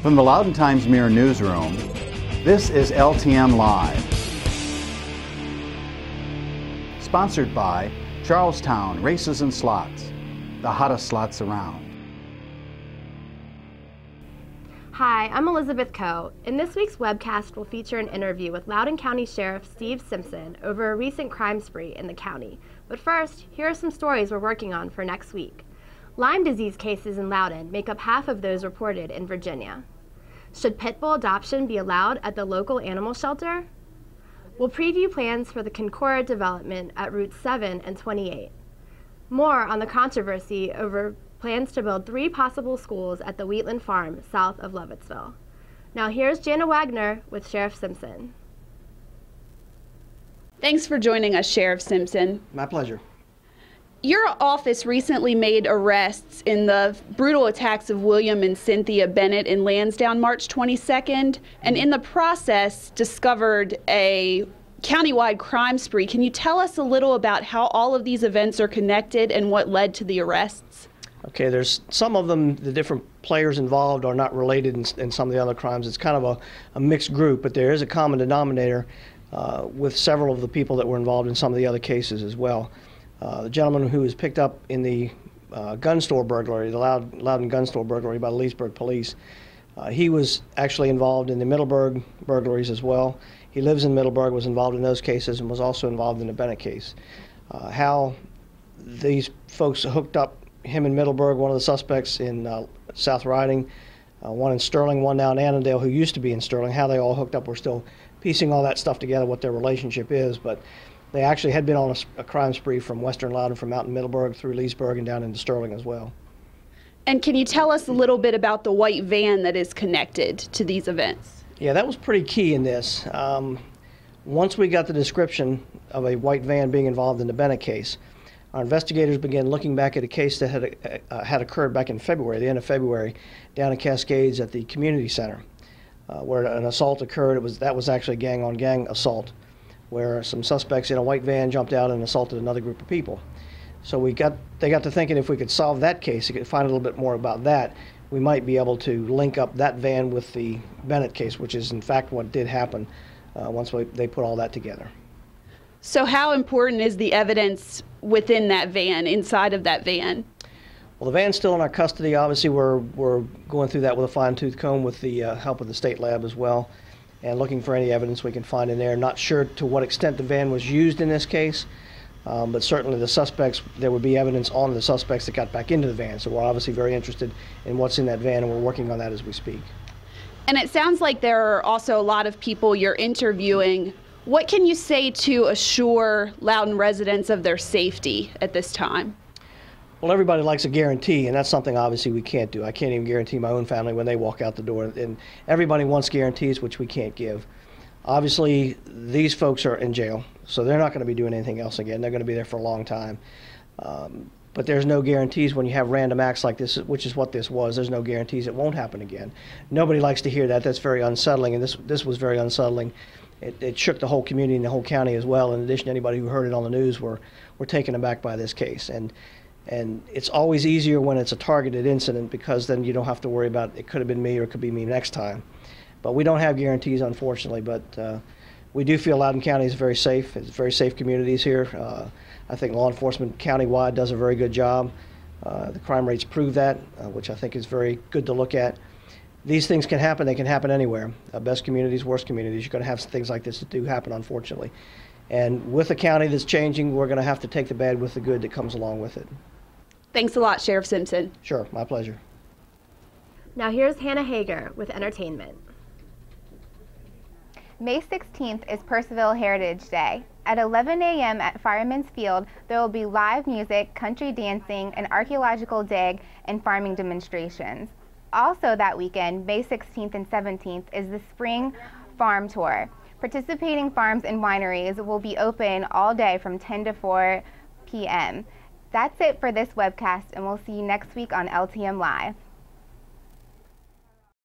From the Loudoun Times-Mirror newsroom, this is LTM Live. Sponsored by Charlestown Races and Slots, the hottest slots around. Hi, I'm Elizabeth Coe, and this week's webcast will feature an interview with Loudoun County Sheriff Steve Simpson over a recent crime spree in the county. But first, here are some stories we're working on for next week. Lyme disease cases in Loudoun make up half of those reported in Virginia. Should pit bull adoption be allowed at the local animal shelter? We'll preview plans for the Concord development at Routes 7 and 28. More on the controversy over plans to build 3 possible schools at the Wheatland Farm south of Lovettsville. Now here's Jana Wagner with Sheriff Simpson. Thanks for joining us, Sheriff Simpson. My pleasure. Your office recently made arrests in the brutal attacks of William and Cynthia Bennett in Lansdowne March 22nd, and in the process discovered a countywide crime spree. Can you tell us a little about how all of these events are connected and what led to the arrests? Okay, there's some of them, the different players involved are not related in some of the other crimes. It's kind of a mixed group, but there is a common denominator with several of the people that were involved in some of the other cases as well. The gentleman who was picked up in the gun store burglary, the Loudoun gun store burglary by the Leesburg police, he was actually involved in the Middleburg burglaries as well. He lives in Middleburg, was involved in those cases, and was also involved in the Bennett case. How these folks hooked up him in Middleburg, one of the suspects in South Riding, one in Sterling, one down in Annandale who used to be in Sterling, how they all hooked up, we're still piecing all that stuff together, what their relationship is, but they actually had been on a crime spree from western Loudoun, from out in Middleburg through Leesburg and down into Sterling as well. And can you tell us a little bit about the white van that is connected to these events? Yeah, that was pretty key in this. Once we got the description of a white van being involved in the Bennett case, our investigators began looking back at a case that had occurred back in February, the end of February, down in Cascades at the community center, where an assault occurred. That was actually a gang-on-gang assault, where some suspects in a white van jumped out and assaulted another group of people. So they got to thinking if we could solve that case, we could find a little bit more about that, we might be able to link up that van with the Bennett case, which is in fact what did happen once they put all that together. So how important is the evidence within that van, inside of that van? Well, the van's still in our custody. Obviously, we're going through that with a fine-tooth comb with the help of the state lab as well, and looking for any evidence we can find in there. Not sure to what extent the van was used in this case, but certainly the suspects, there would be evidence on the suspects that got back into the van. So we're obviously very interested in what's in that van, and we're working on that as we speak. And it sounds like there are also a lot of people you're interviewing. What can you say to assure Loudoun residents of their safety at this time? Well, everybody likes a guarantee, and that's something obviously we can't do. I can't even guarantee my own family when they walk out the door, and everybody wants guarantees, which we can't give. Obviously, these folks are in jail, so they're not going to be doing anything else again. They're going to be there for a long time. But there's no guarantees when you have random acts like this, which is what this was. There's no guarantees it won't happen again. Nobody likes to hear that. That's very unsettling, and this was very unsettling. It shook the whole community and the whole county as well. In addition, anybody who heard it on the news were taken aback by this case. And it's always easier when it's a targeted incident, because then you don't have to worry about it could have been me or it could be me next time. But we don't have guarantees, unfortunately. But we do feel Loudoun County is very safe. It's very safe communities here. I think law enforcement countywide does a very good job. The crime rates prove that, which I think is very good to look at. These things can happen. They can happen anywhere. Best communities, worst communities. You're going to have things like this that do happen, unfortunately. And with a county that's changing, we're going to have to take the bad with the good that comes along with it. Thanks a lot, Sheriff Simpson. Sure, my pleasure. Now here's Hannah Hager with entertainment. May 16th is Percival Heritage Day. At 11 a.m. at Fireman's Field, there will be live music, country dancing, an archaeological dig, and farming demonstrations. Also that weekend, May 16th and 17th, is the Spring Farm Tour. Participating farms and wineries will be open all day from 10 to 4 p.m. That's it for this webcast, and we'll see you next week on LTM Live.